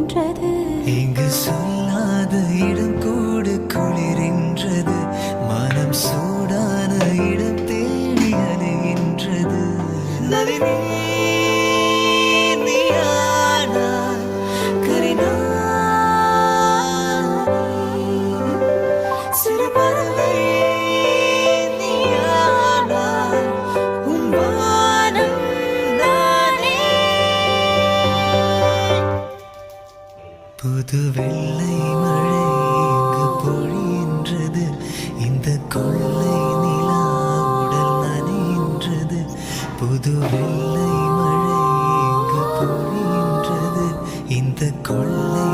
நின்றது. இங்கு சொல்லாத இடம் கூடு குளிரின்றது. மனம் சூடான இடம் தேடி அலைகின்றது. நளினி நீயானாய் கரினாய் சிறு பறவை நீயானாய் உன் வானம் நானே. புது வெள்ளை மழை இங்கு பொழிகின்றது. இந்த கொள்ளை நிலா உடல் நனைகின்றது. புது வெள்ளை மழை இங்கு பொழிகின்றது. இந்த கொள்ளை